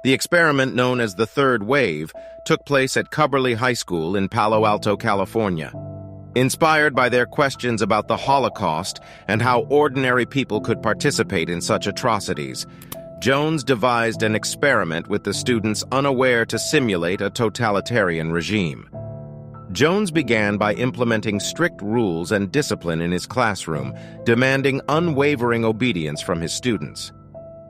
The experiment, known as the Third Wave, took place at Cubberley High School in Palo Alto, California. Inspired by their questions about the Holocaust and how ordinary people could participate in such atrocities, Jones devised an experiment with the students unaware to simulate a totalitarian regime. Jones began by implementing strict rules and discipline in his classroom, demanding unwavering obedience from his students.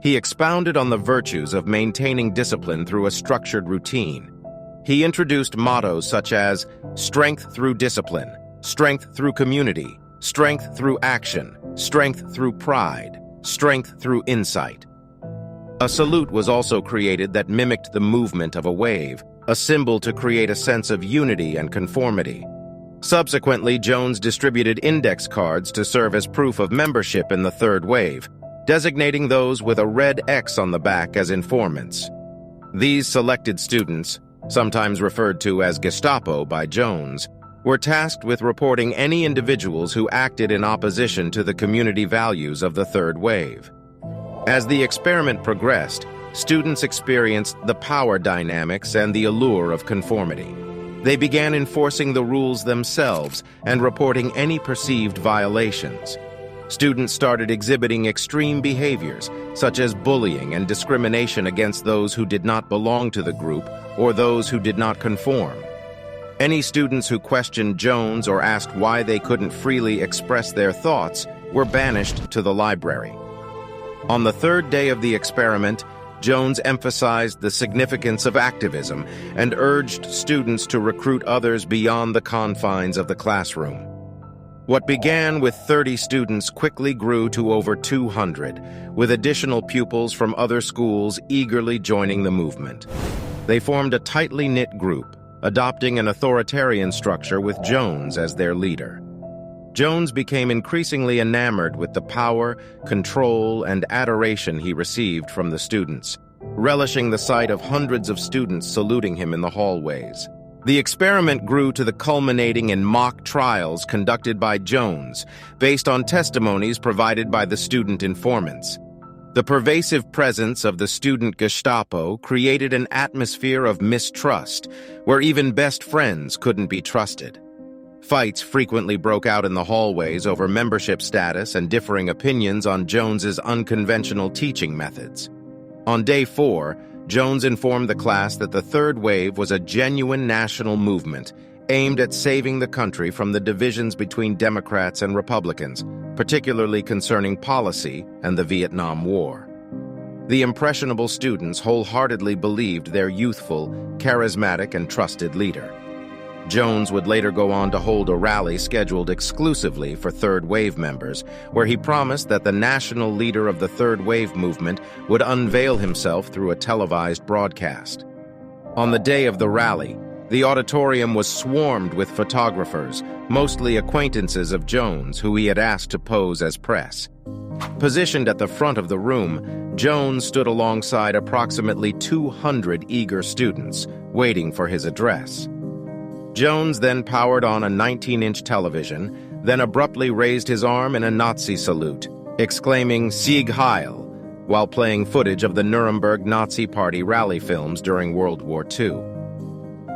He expounded on the virtues of maintaining discipline through a structured routine. He introduced mottos such as strength through discipline, strength through community, strength through action, strength through pride, strength through insight. A salute was also created that mimicked the movement of a wave, a symbol to create a sense of unity and conformity. Subsequently, Jones distributed index cards to serve as proof of membership in the Third Wave, designating those with a red X on the back as informants. These selected students, sometimes referred to as Gestapo by Jones, were tasked with reporting any individuals who acted in opposition to the community values of the Third Wave. As the experiment progressed, students experienced the power dynamics and the allure of conformity. They began enforcing the rules themselves and reporting any perceived violations. Students started exhibiting extreme behaviors, such as bullying and discrimination against those who did not belong to the group or those who did not conform. Any students who questioned Jones or asked why they couldn't freely express their thoughts were banished to the library. On the third day of the experiment, Jones emphasized the significance of activism and urged students to recruit others beyond the confines of the classroom. What began with 30 students quickly grew to over 200, with additional pupils from other schools eagerly joining the movement. They formed a tightly knit group, adopting an authoritarian structure with Jones as their leader. Jones became increasingly enamored with the power, control, and adoration he received from the students, relishing the sight of hundreds of students saluting him in the hallways. The experiment grew to the culminating in mock trials conducted by Jones, based on testimonies provided by the student informants. The pervasive presence of the student Gestapo created an atmosphere of mistrust, where even best friends couldn't be trusted. Fights frequently broke out in the hallways over membership status and differing opinions on Jones's unconventional teaching methods. On day 4, Jones informed the class that the Third Wave was a genuine national movement aimed at saving the country from the divisions between Democrats and Republicans, particularly concerning policy and the Vietnam War. The impressionable students wholeheartedly believed their youthful, charismatic, and trusted leader. Jones would later go on to hold a rally scheduled exclusively for Third Wave members, where he promised that the national leader of the Third Wave movement would unveil himself through a televised broadcast. On the day of the rally, the auditorium was swarmed with photographers, mostly acquaintances of Jones, who he had asked to pose as press. Positioned at the front of the room, Jones stood alongside approximately 200 eager students, waiting for his address. Jones then powered on a 19-inch television, then abruptly raised his arm in a Nazi salute, exclaiming "Sieg Heil," while playing footage of the Nuremberg Nazi Party rally films during World War II.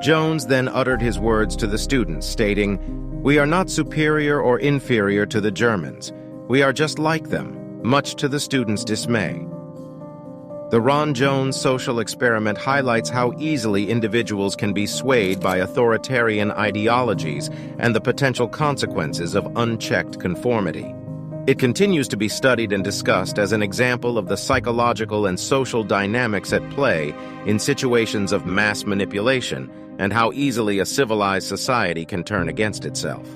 Jones then uttered his words to the students, stating, "We are not superior or inferior to the Germans. We are just like them," much to the students' dismay. The Ron Jones social experiment highlights how easily individuals can be swayed by authoritarian ideologies and the potential consequences of unchecked conformity. It continues to be studied and discussed as an example of the psychological and social dynamics at play in situations of mass manipulation and how easily a civilized society can turn against itself.